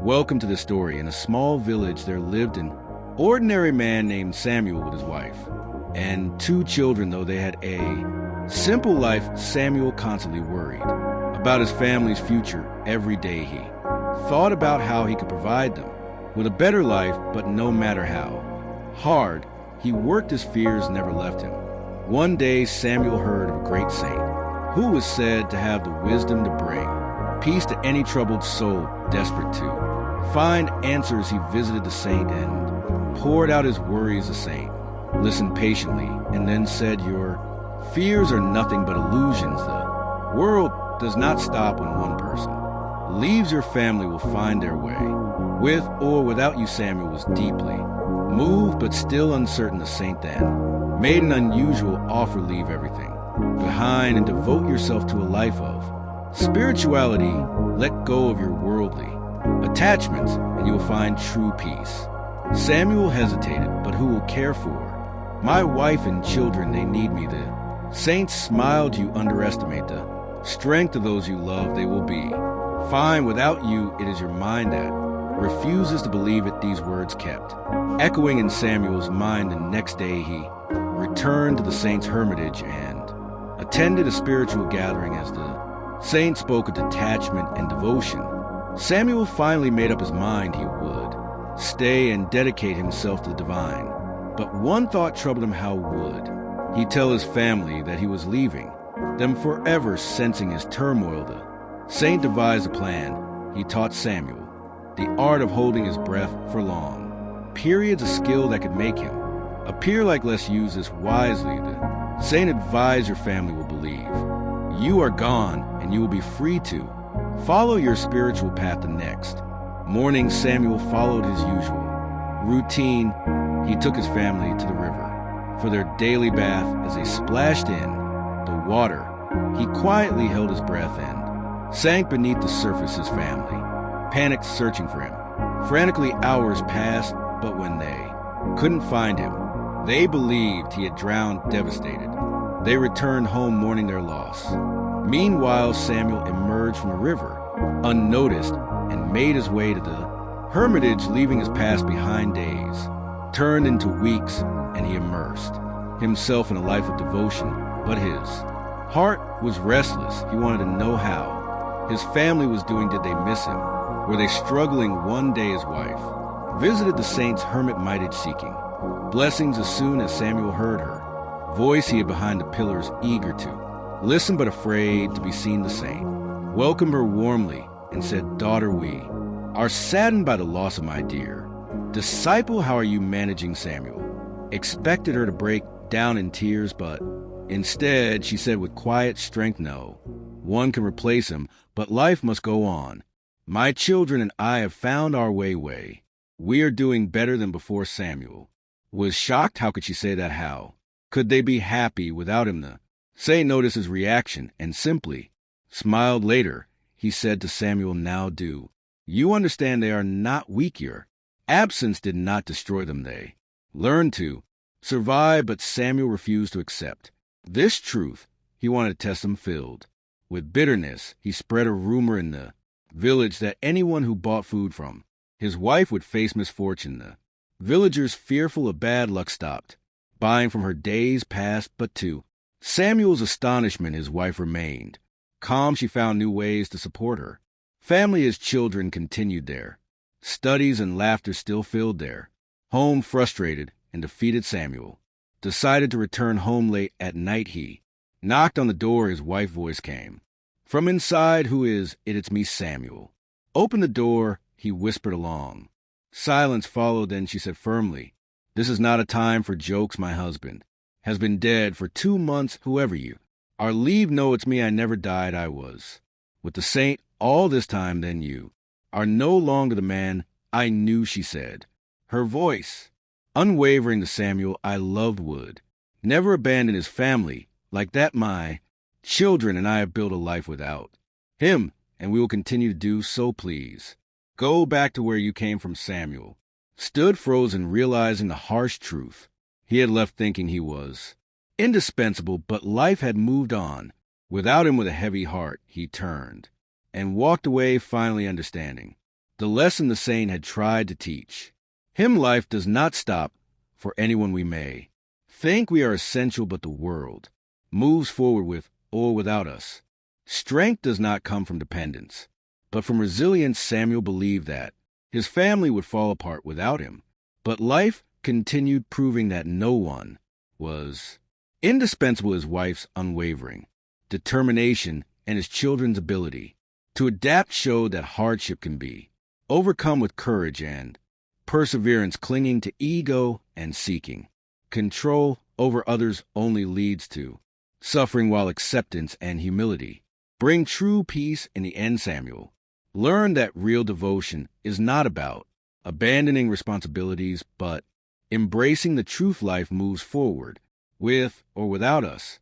Welcome to the story. In a small village, there lived an ordinary man named Samuel with his wife and two children. Though they had a simple life, Samuel constantly worried about his family's future. Every day he thought about how he could provide them with a better life, but no matter how hard he worked, his fears never left him. One day, Samuel heard of a great saint who was said to have the wisdom to bring peace to any troubled soul desperate to find answers. He visited the saint and poured out his worries. The saint listened patiently and then said, "Your fears are nothing but illusions. The world does not stop when one person leaves. Your family will find their way. With or without you." Samuel was deeply moved but still uncertain. The saint then made an unusual offer: leave everything behind and devote yourself to a life of spirituality. Let go of your worldly attachments and you will find true peace. Samuel hesitated, but who will care for my wife and children? They need me. The saint smiled. You underestimate the strength of those you love. They will be fine without you. It is your mind that refuses to believe it. These words kept echoing in Samuel's mind. The next day he returned to the saint's hermitage and attended a spiritual gathering. As the saint spoke of detachment and devotion, Samuel finally made up his mind he would stay and dedicate himself to the divine. But one thought troubled him: how would he tell his family that he was leaving them forever? Sensing his turmoil, the saint devised a plan. He taught Samuel the art of holding his breath for long periods, a skill that could make him appear like less. Use this wisely. The saint advised, your family will believe you are gone and you will be free to follow your spiritual path. The next morning, Samuel followed his usual routine. He took his family to the river for their daily bath. As they splashed in the water, he quietly held his breath and sank beneath the surface. His family panicked, searching for him. Frantically, hours passed, but when they couldn't find him, they believed he had drowned. Devastated, they returned home mourning their loss. Meanwhile, Samuel emerged from the river unnoticed and made his way to the hermitage, leaving his past behind. Days turned into weeks and he immersed himself in a life of devotion. But his heart was restless. He wanted to know how his family was doing. Did they miss him? Were they struggling? One day his wife visited the saint's hermitage seeking blessings. As soon as Samuel heard her voice, he hid behind the pillars, eager to listen but afraid to be seen. The saint welcomed her warmly and said, "Daughter, we are saddened by the loss of my dear disciple. How are you managing?" Samuel expected her to break down in tears, but instead she said with quiet strength, "No one can replace him, but life must go on. My children and I have found our way. We are doing better than before." Samuel was shocked. How could she say that? How could they be happy without him? The saint noticed his reaction and simply smiled. Later, he said to Samuel, "Now do you understand? They are not weak. Your absence did not destroy them. They learned to survive." But Samuel refused to accept this truth. He wanted to test them. Filled with bitterness, he spread a rumor in the village that anyone who bought food from his wife would face misfortune. The villagers, fearful of bad luck, stopped buying from her. Days passed, but to Samuel's astonishment, his wife remained calm. She found new ways to support her family. His children continued their studies and laughter still filled their home. Frustrated and defeated, Samuel decided to return home. Late at night, he knocked on the door. His wife's voice came from inside. "Who is it?" "It's me, Samuel." "Open the door," he whispered. Along silence followed. Then she said firmly, "This is not a time for jokes. My husband has been dead for 2 months. Whoever you are, leave." "No, it's me. I never died. I was with the saint all this time. Then you are no longer the man I knew," she said, her voice unwavering. To Samuel, "I loved Wood, never abandoned his family like that. My children and I have built a life without him, and we will continue to do so. Please go back to where you came from." Samuel stood frozen, realizing the harsh truth. He had left thinking he was indispensable, but life had moved on without him. With a heavy heart, he turned and walked away, finally understanding the lesson the saint had tried to teach. Him life does not stop for anyone we may. Think we are essential, but the world moves forward with or without us. Strength does not come from dependence, but from resilience. Samuel believed that his family would fall apart without him, but life continued, proving that no one was indispensable. His wife's unwavering determination and his children's ability to adapt showed that hardship can be overcome with courage and perseverance. Clinging to ego and seeking control over others only leads to suffering, while acceptance and humility bring true peace. In the end, Samuel learned that real devotion is not about abandoning responsibilities, but embracing the truth. Life moves forward with or without us.